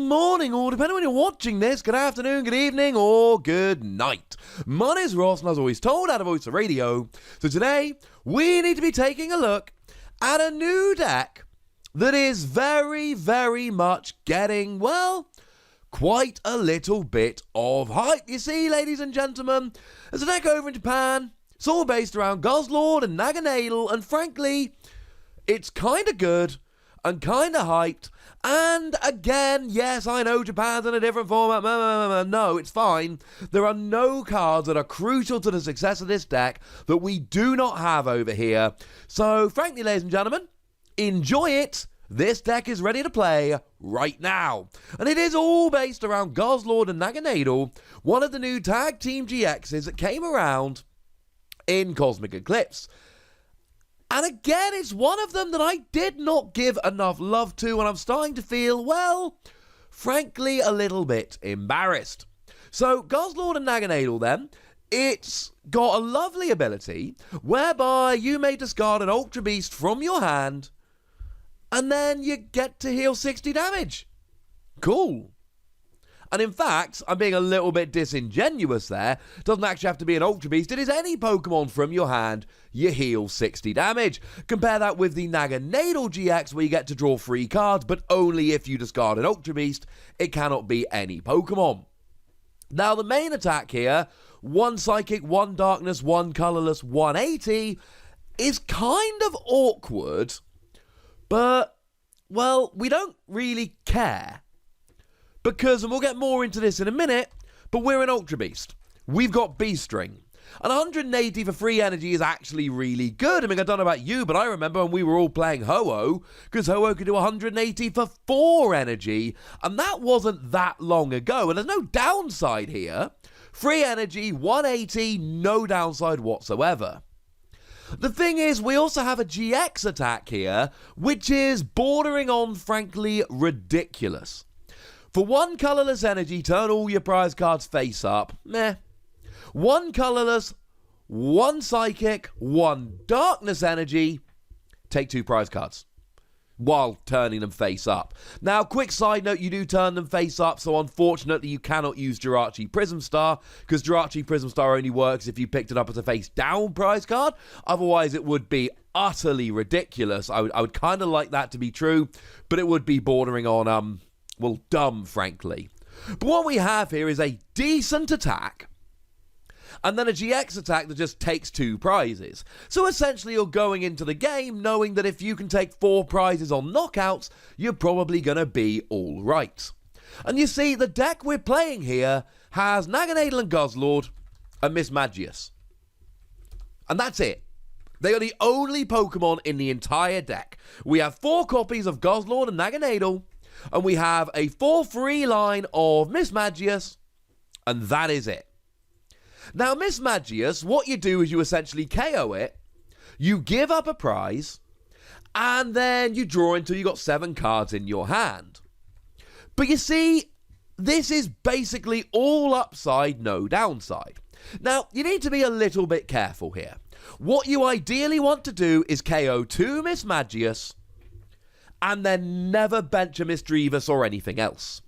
morning, or depending on when you're watching this, good afternoon, good evening, or good night. My name's Ross, and as always told, out of Voice of Radio. So today, we need to be taking a look at a new deck that is very, very much getting, well, quite a little bit of hype. You see, ladies and gentlemen, there's a deck over in Japan. It's all based around Guzzlord and Naganadel, and frankly, it's kind of good and kind of hyped. And again, yes, I know Japan's in a different format. No, it's fine. There are no cards that are crucial to the success of this deck that we do not have over here. So, frankly, ladies and gentlemen, enjoy it. This deck is ready to play right now. And it is all based around Guzzlord and Naganadel, one of the new Tag Team GXs that came around in Cosmic Eclipse. And again, it's one of them that I did not give enough love to, and I'm starting to feel, well, frankly, a little bit embarrassed. So, Guzzlord and Naganadel then, it's got a lovely ability whereby you may discard an Ultra Beast from your hand, and then you get to heal 60 damage. Cool. And in fact, I'm being a little bit disingenuous there. Doesn't actually have to be an Ultra Beast. It is any Pokemon from your hand, you heal 60 damage. Compare that with the Naganadel GX, where you get to draw 3 cards, but only if you discard an Ultra Beast. It cannot be any Pokemon. Now, the main attack here, 1 Psychic, 1 Darkness, 1 Colorless, 180, is kind of awkward, but, well, we don't really care. Because, and we'll get more into this in a minute, but we're an Ultra Beast. We've got B-String. And 180 for free energy is actually really good. I mean, I don't know about you, but I remember when we were all playing Ho-Oh, because Ho-Oh could do 180 for 4 energy, and that wasn't that long ago, and there's no downside here. Free energy, 180, no downside whatsoever. The thing is, we also have a GX attack here, which is bordering on, frankly, ridiculous. For 1 colorless energy, turn all your prize cards face up. Meh. 1 colorless, 1 psychic, 1 darkness energy. Take 2 prize cards while turning them face up. Now, quick side note, you do turn them face up, so unfortunately you cannot use Jirachi Prism Star, because Jirachi Prism Star only works if you picked it up as a face down prize card. Otherwise, it would be utterly ridiculous. I would kind of like that to be true, but it would be bordering on, well, dumb, frankly. But what we have here is a decent attack, and then a GX attack that just takes 2 prizes. So essentially you're going into the game knowing that if you can take 4 prizes on knockouts, you're probably going to be alright. And you see, the deck we're playing here has Naganadel and Guzzlord and Misdreavus. And that's it. They are the only Pokemon in the entire deck. We have 4 copies of Guzzlord and Naganadel, and we have a 4-free line of Misdreavus, and that is it. Now, Misdreavus, what you do is you essentially KO it, you give up a prize, and then you draw until you got 7 cards in your hand. But you see, this is basically all upside, no downside. Now, you need to be a little bit careful here. What you ideally want to do is KO 2 Misdreavus, and then never bench a Misdreavus or anything else.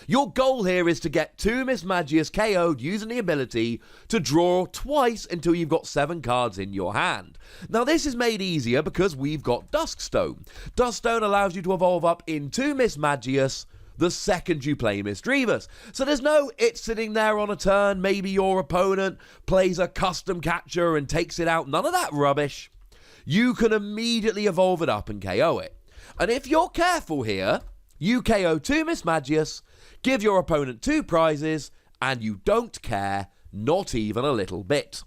Your goal here is to get 2 Misdreavus KO'd using the ability to draw twice until you've got 7 cards in your hand. Now, this is made easier because we've got Duskstone. Duskstone allows you to evolve up into Misdreavus the second you play Misdreavus. So there's no it sitting there on a turn, maybe your opponent plays a custom catcher and takes it out. None of that rubbish. You can immediately evolve it up and KO it. And if you're careful here, you KO 2 Misdreavus, give your opponent 2 prizes, and you don't care, not even a little bit.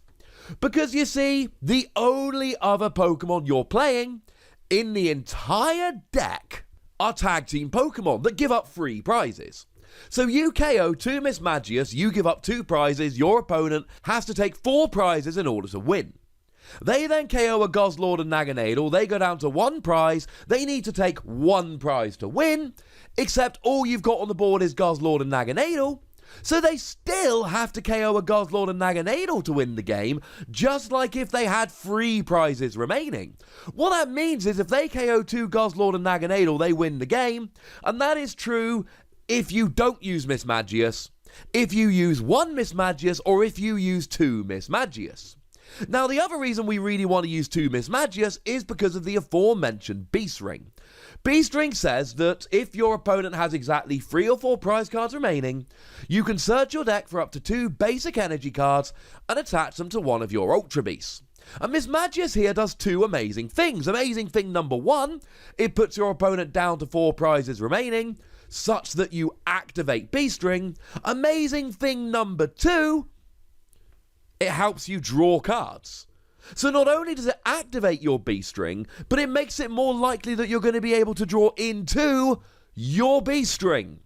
Because you see, the only other Pokemon you're playing in the entire deck are tag team Pokemon that give up 3 prizes. So you KO 2 Misdreavus, you give up 2 prizes, your opponent has to take 4 prizes in order to win. They then KO a Guzzlord and Naganadel, they go down to 1 prize, they need to take 1 prize to win, except all you've got on the board is Guzzlord and Naganadel, so they still have to KO a Guzzlord and Naganadel to win the game, just like if they had 3 prizes remaining. What that means is if they KO 2 Guzzlord and Naganadel, they win the game, and that is true if you don't use Misdreavus, if you use one Misdreavus, or if you use two Misdreavus. Now, the other reason we really want to use two Misdreavus is because of the aforementioned Beast Ring. Beast Ring says that if your opponent has exactly 3 or 4 prize cards remaining, you can search your deck for up to 2 basic energy cards and attach them to one of your Ultra Beasts. And Misdreavus here does 2 amazing things. Amazing thing number 1, it puts your opponent down to 4 prizes remaining, such that you activate Beast Ring. Amazing thing number 2, it helps you draw cards. So not only does it activate your Beast Ring, but it makes it more likely that you're going to be able to draw into your Beast Ring.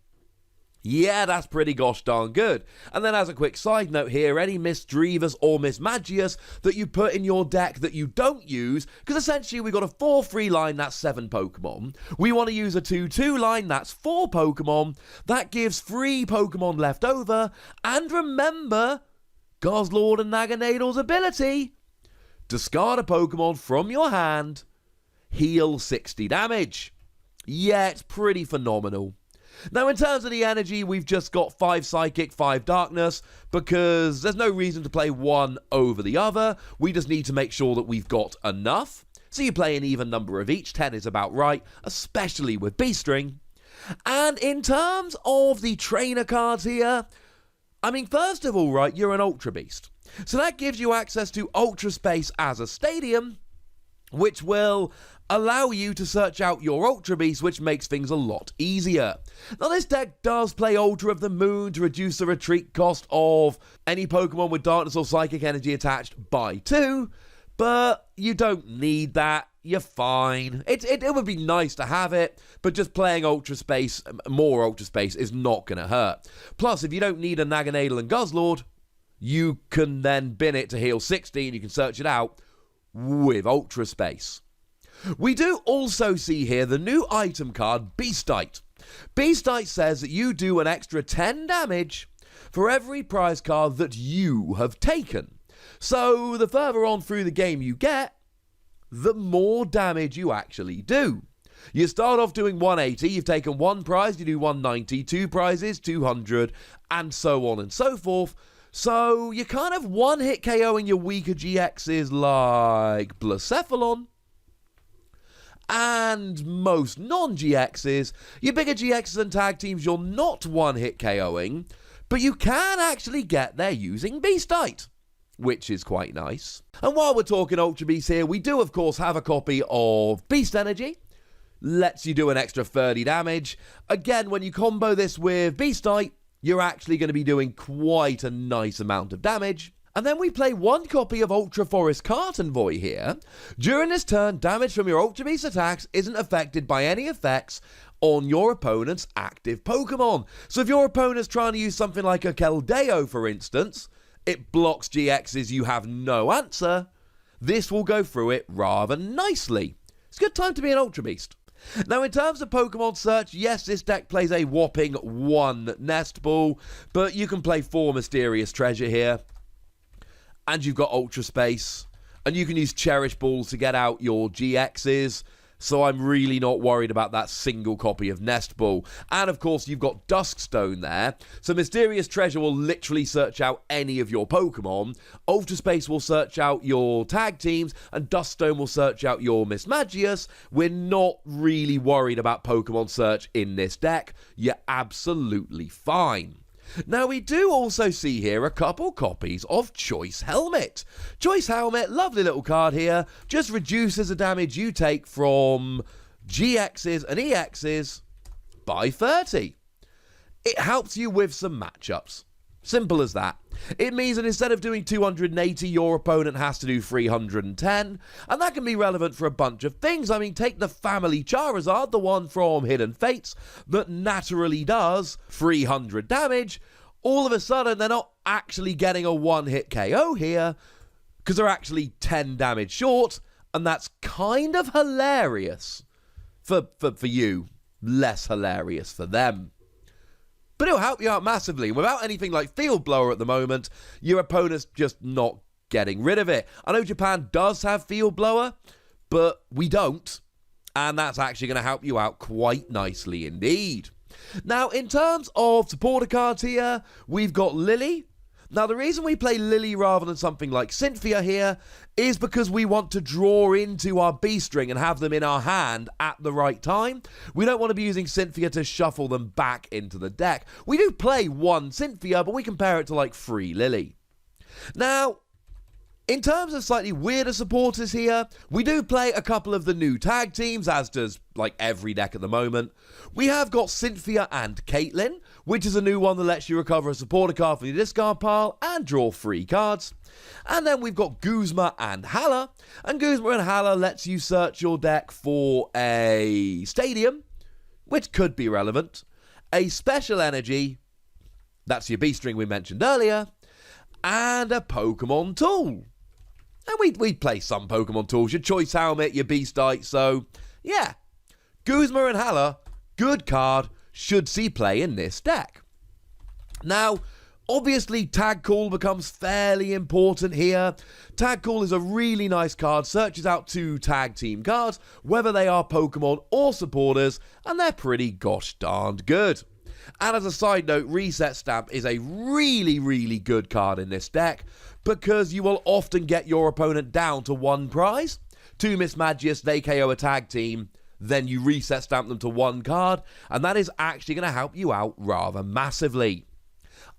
Yeah, that's pretty gosh darn good. And then as a quick side note here, any Misdreavus or Misdreavus that you put in your deck that you don't use, because essentially we've got a 4-3 line, that's 7 Pokemon. We want to use a 2-2 line, that's 4 Pokemon. That gives 3 Pokemon left over. And remember, Guzzlord and Naganadel's ability: discard a Pokemon from your hand, heal 60 damage. Yeah, it's pretty phenomenal. Now, in terms of the energy, we've just got 5 Psychic, 5 Darkness, because there's no reason to play one over the other. We just need to make sure that we've got enough. So you play an even number of each. 10 is about right, especially with Beast Ring. And in terms of the trainer cards here, I mean, first of all, right, you're an Ultra Beast. So that gives you access to Ultra Space as a stadium, which will allow you to search out your Ultra Beast, which makes things a lot easier. Now, this deck does play Ultra of the Moon to reduce the retreat cost of any Pokemon with Darkness or Psychic Energy attached by 2, but you don't need that. You're fine. It would be nice to have it, but just playing Ultra Space, more Ultra Space, is not going to hurt. Plus, if you don't need a Naganadel and Guzzlord, you can then bin it to heal 60 and you can search it out with Ultra Space. We do also see here the new item card, Beastite. Beastite says that you do an extra 10 damage for every prize card that you have taken. So the further on through the game you get, the more damage you actually do. You start off doing 180, you've taken 1 prize, you do 190, 2 prizes, 200, and so on and so forth. So you're kind of one-hit KOing your weaker GXs like Blacephalon, and most non-GXs. Your bigger GXs and tag teams you're not one-hit KOing, but you can actually get there using Beastite, which is quite nice. And while we're talking Ultra Beasts here, we do of course have a copy of Beast Energy. Lets you do an extra 30 damage. Again, when you combo this with Beastite, you're actually going to be doing quite a nice amount of damage. And then we play 1 copy of Ultra Forest Cart Envoy here. During this turn, damage from your Ultra Beast attacks isn't affected by any effects on your opponent's active Pokemon. So if your opponent's trying to use something like a Keldeo, for instance, it blocks GXs, you have no answer, this will go through it rather nicely. It's a good time to be an Ultra Beast. Now, in terms of Pokemon search, yes, this deck plays a whopping 1 Nest Ball, but you can play 4 Mysterious Treasure here. And you've got Ultra Space, and you can use Cherish Balls to get out your GXs, so I'm really not worried about that single copy of Nest Ball. And of course, you've got Duskstone there, so Mysterious Treasure will literally search out any of your Pokemon, Ultra Space will search out your tag teams, and Duskstone will search out your Misdreavus. We're not really worried about Pokemon search in this deck. You're absolutely fine. Now, we do also see here a couple copies of Choice Helmet. Choice Helmet, lovely little card here, just reduces the damage you take from GXs and EXs by 30. It helps you with some matchups. Simple as that. It means that instead of doing 280, your opponent has to do 310, and that can be relevant for a bunch of things. I mean, take the family Charizard, the one from Hidden Fates, that naturally does 300 damage. All of a sudden, they're not actually getting a one-hit KO here, because they're actually 10 damage short, and that's kind of hilarious for you, less hilarious for them. But it'll help you out massively. Without anything like Field Blower at the moment, your opponent's just not getting rid of it. I know Japan does have Field Blower, but we don't. And that's actually going to help you out quite nicely indeed. Now, in terms of supporter cards here, we've got Lily. Now, the reason we play Lily rather than something like Cynthia here is because we want to draw into our B-string and have them in our hand at the right time. We don't want to be using Cynthia to shuffle them back into the deck. We do play one Cynthia, but we compare it to like 3 Lily. Now, in terms of slightly weirder supporters here, we do play a couple of the new tag teams, as does like every deck at the moment. We have got Cynthia and Caitlin, which is a new one that lets you recover a supporter card from your discard pile and draw 3 cards. And then we've got Guzma and Hala, and Guzma and Hala lets you search your deck for a stadium, which could be relevant, a special energy, that's your B-string we mentioned earlier, and a Pokemon tool. And we play some Pokemon tools, your Choice Helmet, your Beastite, so yeah. Guzma and Hala, good card, should see play in this deck. Now, obviously Tag Call becomes fairly important here. Tag Call is a really nice card, searches out 2 tag team cards, whether they are Pokemon or supporters, and they're pretty gosh darned good. And as a side note, Reset Stamp is a really, really good card in this deck because you will often get your opponent down to 1 prize. 2 Mismagius, they KO a tag team, then you Reset Stamp them to 1 card, and that is actually going to help you out rather massively.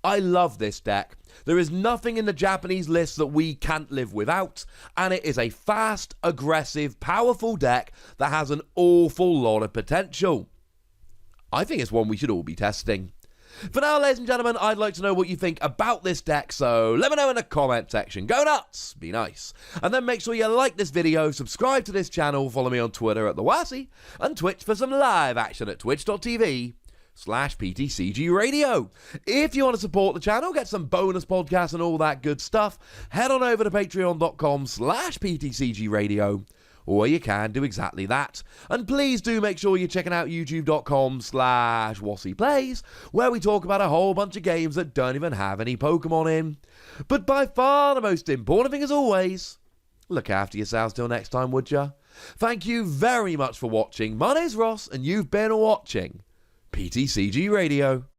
I love this deck. There is nothing in the Japanese list that we can't live without, and it is a fast, aggressive, powerful deck that has an awful lot of potential. I think it's one we should all be testing. For now, ladies and gentlemen, I'd like to know what you think about this deck, so let me know in the comment section. Go nuts! Be nice. And then make sure you like this video, subscribe to this channel, follow me on Twitter at TheWassy, and Twitch for some live action at twitch.tv/PTCGRadio. If you want to support the channel, get some bonus podcasts and all that good stuff, head on over to patreon.com/PTCGRadio. Or you can do exactly that. And please do make sure you're checking out youtube.com/WassyPlays, where we talk about a whole bunch of games that don't even have any Pokemon in. But by far the most important thing as always, look after yourselves till next time, would ya? Thank you very much for watching. My name's Ross, and you've been watching PTCG Radio.